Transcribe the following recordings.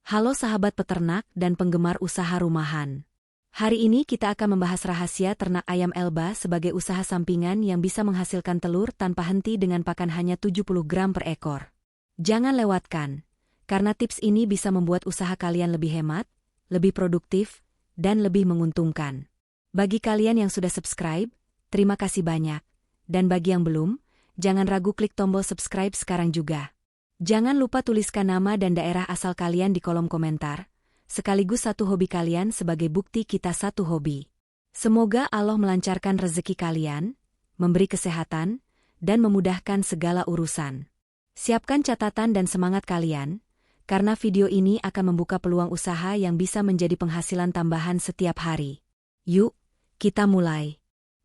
Halo sahabat peternak dan penggemar usaha rumahan. Hari ini kita akan membahas rahasia ternak ayam Elba sebagai usaha sampingan yang bisa menghasilkan telur tanpa henti dengan pakan hanya 70 gram per ekor. Jangan lewatkan, karena tips ini bisa membuat usaha kalian lebih hemat, lebih produktif, dan lebih menguntungkan. Bagi kalian yang sudah subscribe, terima kasih banyak. Dan bagi yang belum, jangan ragu klik tombol subscribe sekarang juga. Jangan lupa tuliskan nama dan daerah asal kalian di kolom komentar, sekaligus satu hobi kalian sebagai bukti kita satu hobi. Semoga Allah melancarkan rezeki kalian, memberi kesehatan, dan memudahkan segala urusan. Siapkan catatan dan semangat kalian, karena video ini akan membuka peluang usaha yang bisa menjadi penghasilan tambahan setiap hari. Yuk, kita mulai.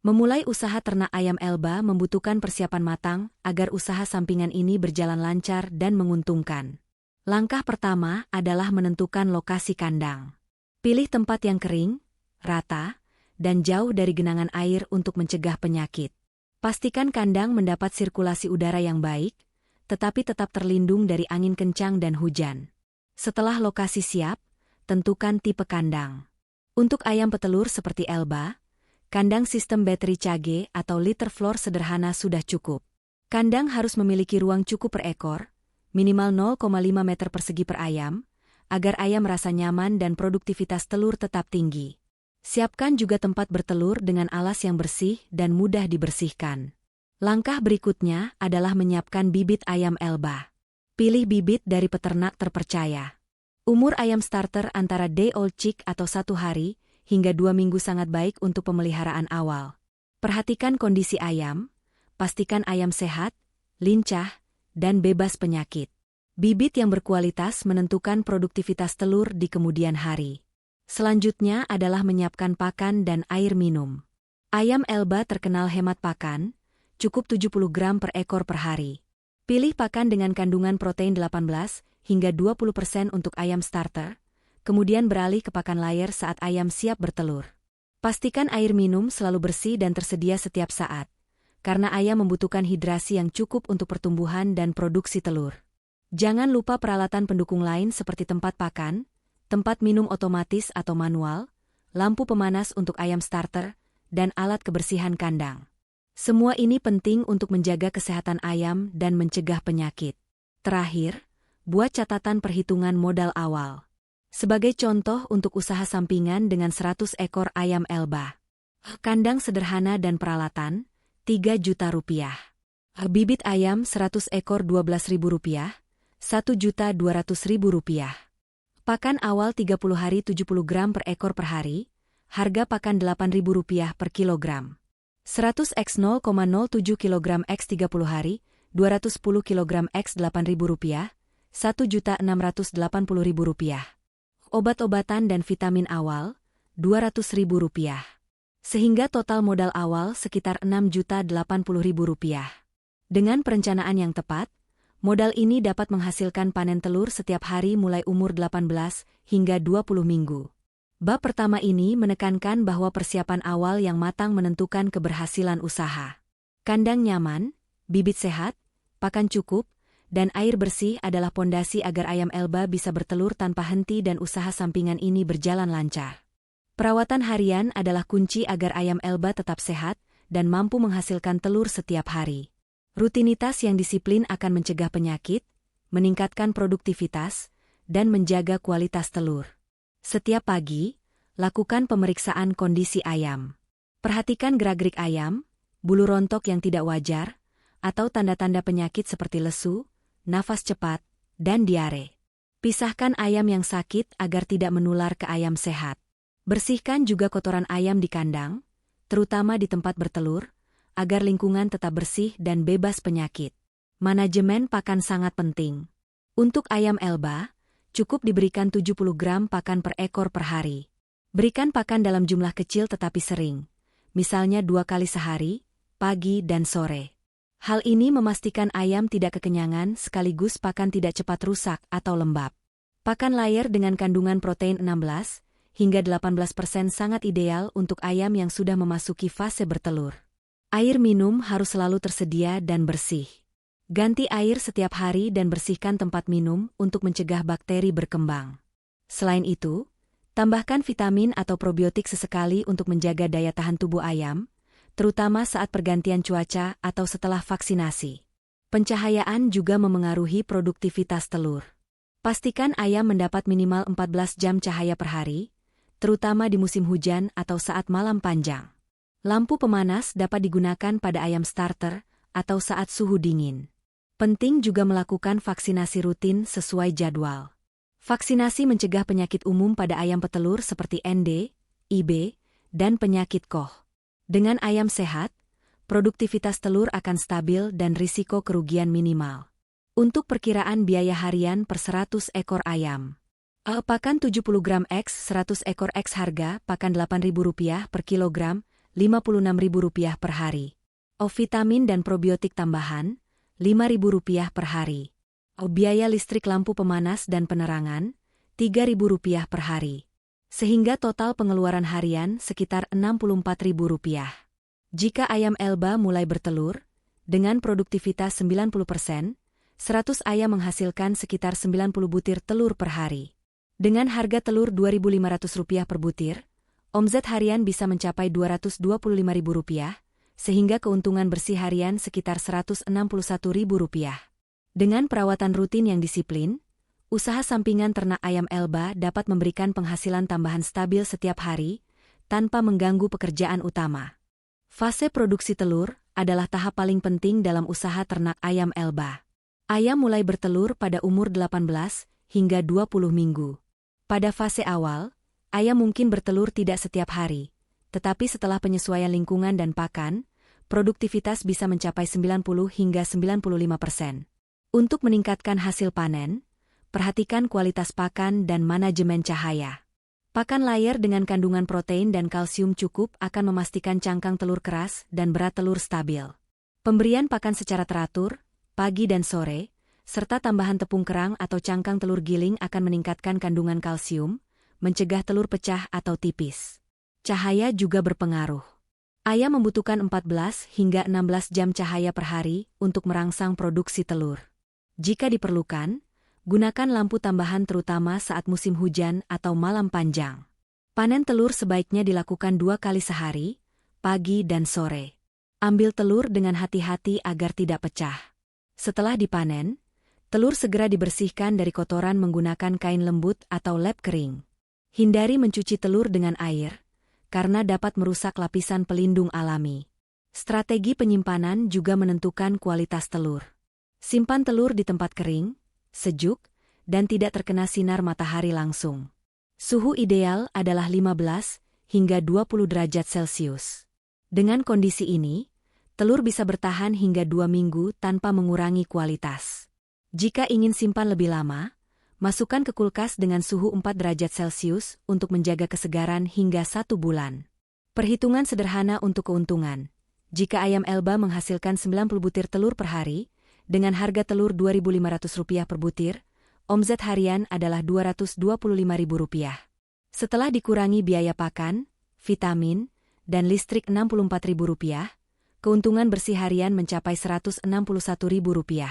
Memulai usaha ternak ayam Elba membutuhkan persiapan matang agar usaha sampingan ini berjalan lancar dan menguntungkan. Langkah pertama adalah menentukan lokasi kandang. Pilih tempat yang kering, rata, dan jauh dari genangan air untuk mencegah penyakit. Pastikan kandang mendapat sirkulasi udara yang baik, tetapi tetap terlindung dari angin kencang dan hujan. Setelah lokasi siap, tentukan tipe kandang. Untuk ayam petelur seperti Elba, kandang sistem bateri cage atau litter floor sederhana sudah cukup. Kandang harus memiliki ruang cukup per ekor, minimal 0,5 meter persegi per ayam, agar ayam merasa nyaman dan produktivitas telur tetap tinggi. Siapkan juga tempat bertelur dengan alas yang bersih dan mudah dibersihkan. Langkah berikutnya adalah menyiapkan bibit ayam Elba. Pilih bibit dari peternak terpercaya. Umur ayam starter antara day old chick atau 1 hari, hingga 2 minggu sangat baik untuk pemeliharaan awal. Perhatikan kondisi ayam, pastikan ayam sehat, lincah, dan bebas penyakit. Bibit yang berkualitas menentukan produktivitas telur di kemudian hari. Selanjutnya adalah menyiapkan pakan dan air minum. Ayam Elba terkenal hemat pakan, cukup 70 gram per ekor per hari. Pilih pakan dengan kandungan protein 18 hingga 20% untuk ayam starter, kemudian beralih ke pakan layer saat ayam siap bertelur. Pastikan air minum selalu bersih dan tersedia setiap saat, karena ayam membutuhkan hidrasi yang cukup untuk pertumbuhan dan produksi telur. Jangan lupa peralatan pendukung lain seperti tempat pakan, tempat minum otomatis atau manual, lampu pemanas untuk ayam starter, dan alat kebersihan kandang. Semua ini penting untuk menjaga kesehatan ayam dan mencegah penyakit. Terakhir, buat catatan perhitungan modal awal. Sebagai contoh untuk usaha sampingan dengan 100 ekor ayam Elba. Kandang sederhana dan peralatan, 3 juta rupiah. Bibit ayam 100 ekor 12.000 rupiah, 1.200.000 rupiah. Pakan awal 30 hari 70 gram per ekor per hari, harga pakan 8.000 rupiah per kilogram. 100 x 0,07 kg x 30 hari, 210 kg x 8.000 rupiah, 1.680.000 rupiah. Obat-obatan dan vitamin awal, Rp200.000. Sehingga total modal awal sekitar Rp6.080.000. Dengan perencanaan yang tepat, modal ini dapat menghasilkan panen telur setiap hari mulai umur 18 hingga 20 minggu. Bab pertama ini menekankan bahwa persiapan awal yang matang menentukan keberhasilan usaha. Kandang nyaman, bibit sehat, pakan cukup, dan air bersih adalah pondasi agar ayam Elba bisa bertelur tanpa henti dan usaha sampingan ini berjalan lancar. Perawatan harian adalah kunci agar ayam Elba tetap sehat dan mampu menghasilkan telur setiap hari. Rutinitas yang disiplin akan mencegah penyakit, meningkatkan produktivitas, dan menjaga kualitas telur. Setiap pagi, lakukan pemeriksaan kondisi ayam. Perhatikan gerak-gerik ayam, bulu rontok yang tidak wajar, atau tanda-tanda penyakit seperti lesu, nafas cepat, dan diare. Pisahkan ayam yang sakit agar tidak menular ke ayam sehat. Bersihkan juga kotoran ayam di kandang, terutama di tempat bertelur, agar lingkungan tetap bersih dan bebas penyakit. Manajemen pakan sangat penting. Untuk ayam Elba, cukup diberikan 70 gram pakan per ekor per hari. Berikan pakan dalam jumlah kecil tetapi sering, misalnya 2 kali sehari, pagi dan sore. Hal ini memastikan ayam tidak kekenyangan sekaligus pakan tidak cepat rusak atau lembab. Pakan layer dengan kandungan protein 16 hingga 18% sangat ideal untuk ayam yang sudah memasuki fase bertelur. Air minum harus selalu tersedia dan bersih. Ganti air setiap hari dan bersihkan tempat minum untuk mencegah bakteri berkembang. Selain itu, tambahkan vitamin atau probiotik sesekali untuk menjaga daya tahan tubuh ayam, terutama saat pergantian cuaca atau setelah vaksinasi. Pencahayaan juga memengaruhi produktivitas telur. Pastikan ayam mendapat minimal 14 jam cahaya per hari, terutama di musim hujan atau saat malam panjang. Lampu pemanas dapat digunakan pada ayam starter atau saat suhu dingin. Penting juga melakukan vaksinasi rutin sesuai jadwal. Vaksinasi mencegah penyakit umum pada ayam petelur seperti ND, IB, dan penyakit Koch. Dengan ayam sehat, produktivitas telur akan stabil dan risiko kerugian minimal. Untuk perkiraan biaya harian per 100 ekor ayam. Pakan 70 gram X 100 ekor X harga pakan Rp8.000 per kilogram, Rp56.000 per hari. Vitamin dan probiotik tambahan, Rp5.000 per hari. Biaya listrik lampu pemanas dan penerangan, Rp3.000 per hari. Sehingga total pengeluaran harian sekitar Rp64.000. Jika ayam Elba mulai bertelur, dengan produktivitas 90%, 100 ayam menghasilkan sekitar 90 butir telur per hari. Dengan harga telur Rp2.500 per butir, omzet harian bisa mencapai Rp225.000, sehingga keuntungan bersih harian sekitar Rp161.000. Dengan perawatan rutin yang disiplin, usaha sampingan ternak ayam Elba dapat memberikan penghasilan tambahan stabil setiap hari, tanpa mengganggu pekerjaan utama. Fase produksi telur adalah tahap paling penting dalam usaha ternak ayam Elba. Ayam mulai bertelur pada umur 18 hingga 20 minggu. Pada fase awal, ayam mungkin bertelur tidak setiap hari, tetapi setelah penyesuaian lingkungan dan pakan, produktivitas bisa mencapai 90 hingga 95%. Untuk meningkatkan hasil panen, perhatikan kualitas pakan dan manajemen cahaya. Pakan layer dengan kandungan protein dan kalsium cukup akan memastikan cangkang telur keras dan berat telur stabil. Pemberian pakan secara teratur, pagi dan sore, serta tambahan tepung kerang atau cangkang telur giling akan meningkatkan kandungan kalsium, mencegah telur pecah atau tipis. Cahaya juga berpengaruh. Ayam membutuhkan 14 hingga 16 jam cahaya per hari untuk merangsang produksi telur. Jika diperlukan, gunakan lampu tambahan terutama saat musim hujan atau malam panjang. Panen telur sebaiknya dilakukan 2 kali sehari, pagi dan sore. Ambil telur dengan hati-hati agar tidak pecah. Setelah dipanen, telur segera dibersihkan dari kotoran menggunakan kain lembut atau lap kering. Hindari mencuci telur dengan air, karena dapat merusak lapisan pelindung alami. Strategi penyimpanan juga menentukan kualitas telur. Simpan telur di tempat kering, sejuk, dan tidak terkena sinar matahari langsung. Suhu ideal adalah 15 hingga 20 derajat Celcius. Dengan kondisi ini, telur bisa bertahan hingga 2 minggu tanpa mengurangi kualitas. Jika ingin simpan lebih lama, masukkan ke kulkas dengan suhu 4 derajat Celcius untuk menjaga kesegaran hingga 1 bulan. Perhitungan sederhana untuk keuntungan. Jika ayam Elba menghasilkan 90 butir telur per hari, dengan harga telur Rp2.500 per butir, omzet harian adalah Rp225.000. Setelah dikurangi biaya pakan, vitamin, dan listrik Rp64.000, keuntungan bersih harian mencapai Rp161.000.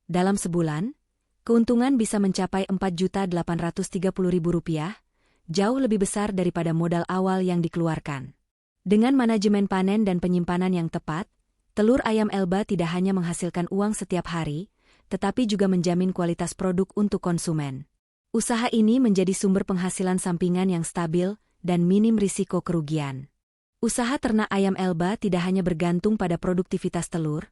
Dalam sebulan, keuntungan bisa mencapai Rp4.830.000, jauh lebih besar daripada modal awal yang dikeluarkan. Dengan manajemen panen dan penyimpanan yang tepat, telur ayam Elba tidak hanya menghasilkan uang setiap hari, tetapi juga menjamin kualitas produk untuk konsumen. Usaha ini menjadi sumber penghasilan sampingan yang stabil dan minim risiko kerugian. Usaha ternak ayam Elba tidak hanya bergantung pada produktivitas telur,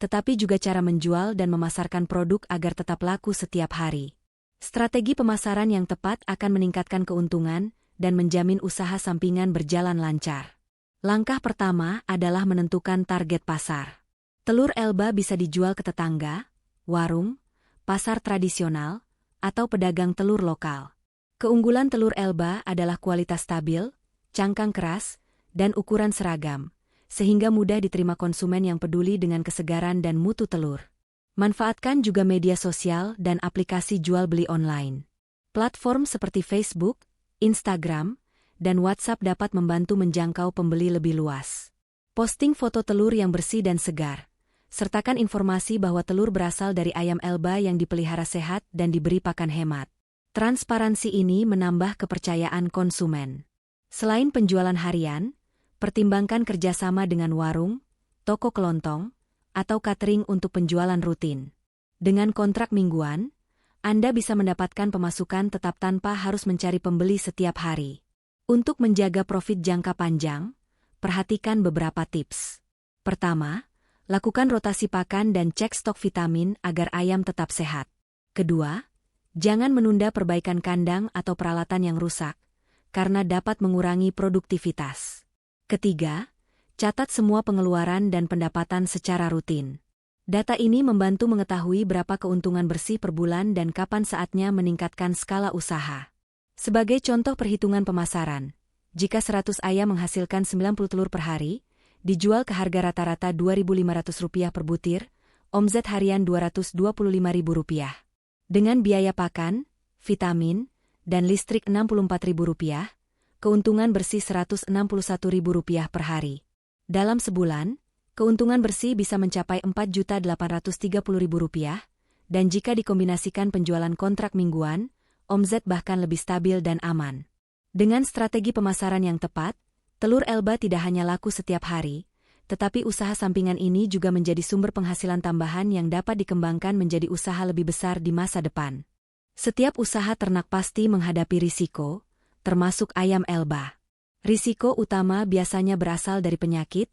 tetapi juga cara menjual dan memasarkan produk agar tetap laku setiap hari. Strategi pemasaran yang tepat akan meningkatkan keuntungan dan menjamin usaha sampingan berjalan lancar. Langkah pertama adalah menentukan target pasar. Telur Elba bisa dijual ke tetangga, warung, pasar tradisional, atau pedagang telur lokal. Keunggulan telur Elba adalah kualitas stabil, cangkang keras, dan ukuran seragam, sehingga mudah diterima konsumen yang peduli dengan kesegaran dan mutu telur. Manfaatkan juga media sosial dan aplikasi jual-beli online. Platform seperti Facebook, Instagram, dan WhatsApp dapat membantu menjangkau pembeli lebih luas. Posting foto telur yang bersih dan segar. Sertakan informasi bahwa telur berasal dari ayam Elba yang dipelihara sehat dan diberi pakan hemat. Transparansi ini menambah kepercayaan konsumen. Selain penjualan harian, pertimbangkan kerjasama dengan warung, toko kelontong, atau catering untuk penjualan rutin. Dengan kontrak mingguan, Anda bisa mendapatkan pemasukan tetap tanpa harus mencari pembeli setiap hari. Untuk menjaga profit jangka panjang, perhatikan beberapa tips. Pertama, lakukan rotasi pakan dan cek stok vitamin agar ayam tetap sehat. Kedua, jangan menunda perbaikan kandang atau peralatan yang rusak, karena dapat mengurangi produktivitas. Ketiga, catat semua pengeluaran dan pendapatan secara rutin. Data ini membantu mengetahui berapa keuntungan bersih per bulan dan kapan saatnya meningkatkan skala usaha. Sebagai contoh perhitungan pemasaran, jika 100 ayam menghasilkan 90 telur per hari, dijual ke harga rata-rata Rp2.500 per butir, omzet harian Rp225.000. Dengan biaya pakan, vitamin, dan listrik Rp64.000, keuntungan bersih Rp161.000 per hari. Dalam sebulan, keuntungan bersih bisa mencapai Rp4.830.000, dan jika dikombinasikan penjualan kontrak mingguan, omzet bahkan lebih stabil dan aman. Dengan strategi pemasaran yang tepat, telur Elba tidak hanya laku setiap hari, tetapi usaha sampingan ini juga menjadi sumber penghasilan tambahan yang dapat dikembangkan menjadi usaha lebih besar di masa depan. Setiap usaha ternak pasti menghadapi risiko, termasuk ayam Elba. Risiko utama biasanya berasal dari penyakit,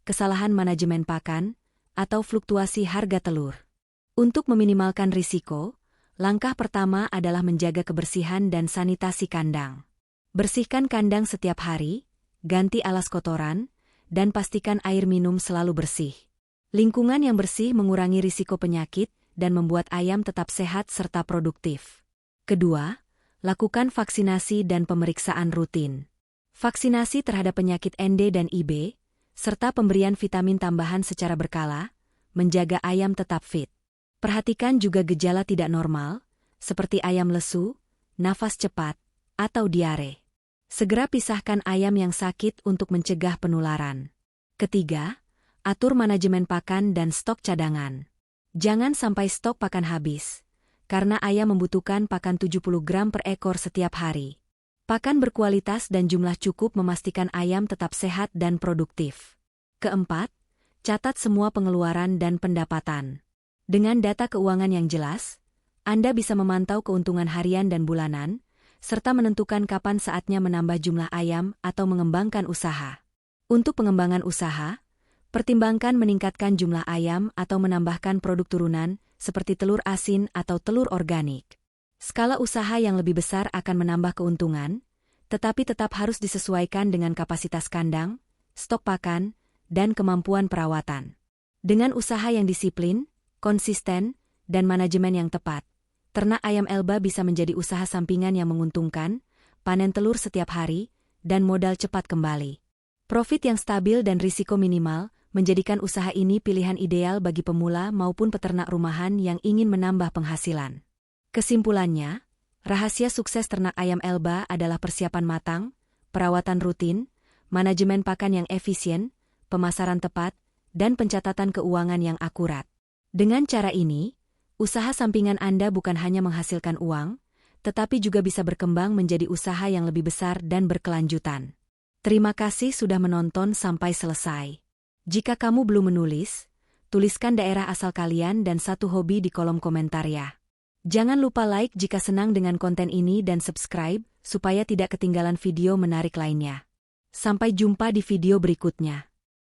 kesalahan manajemen pakan, atau fluktuasi harga telur. Untuk meminimalkan risiko, langkah pertama adalah menjaga kebersihan dan sanitasi kandang. Bersihkan kandang setiap hari, ganti alas kotoran, dan pastikan air minum selalu bersih. Lingkungan yang bersih mengurangi risiko penyakit dan membuat ayam tetap sehat serta produktif. Kedua, lakukan vaksinasi dan pemeriksaan rutin. Vaksinasi terhadap penyakit ND dan IB, serta pemberian vitamin tambahan secara berkala, menjaga ayam tetap fit. Perhatikan juga gejala tidak normal, seperti ayam lesu, nafas cepat, atau diare. Segera pisahkan ayam yang sakit untuk mencegah penularan. Ketiga, atur manajemen pakan dan stok cadangan. Jangan sampai stok pakan habis, karena ayam membutuhkan pakan 70 gram per ekor setiap hari. Pakan berkualitas dan jumlah cukup memastikan ayam tetap sehat dan produktif. Keempat, catat semua pengeluaran dan pendapatan. Dengan data keuangan yang jelas, Anda bisa memantau keuntungan harian dan bulanan, serta menentukan kapan saatnya menambah jumlah ayam atau mengembangkan usaha. Untuk pengembangan usaha, pertimbangkan meningkatkan jumlah ayam atau menambahkan produk turunan, seperti telur asin atau telur organik. Skala usaha yang lebih besar akan menambah keuntungan, tetapi tetap harus disesuaikan dengan kapasitas kandang, stok pakan, dan kemampuan perawatan. Dengan usaha yang disiplin, konsisten, dan manajemen yang tepat, ternak ayam Elba bisa menjadi usaha sampingan yang menguntungkan, panen telur setiap hari, dan modal cepat kembali. Profit yang stabil dan risiko minimal menjadikan usaha ini pilihan ideal bagi pemula maupun peternak rumahan yang ingin menambah penghasilan. Kesimpulannya, rahasia sukses ternak ayam Elba adalah persiapan matang, perawatan rutin, manajemen pakan yang efisien, pemasaran tepat, dan pencatatan keuangan yang akurat. Dengan cara ini, usaha sampingan Anda bukan hanya menghasilkan uang, tetapi juga bisa berkembang menjadi usaha yang lebih besar dan berkelanjutan. Terima kasih sudah menonton sampai selesai. Jika kamu belum menulis, tuliskan daerah asal kalian dan satu hobi di kolom komentar ya. Jangan lupa like jika senang dengan konten ini dan subscribe supaya tidak ketinggalan video menarik lainnya. Sampai jumpa di video berikutnya.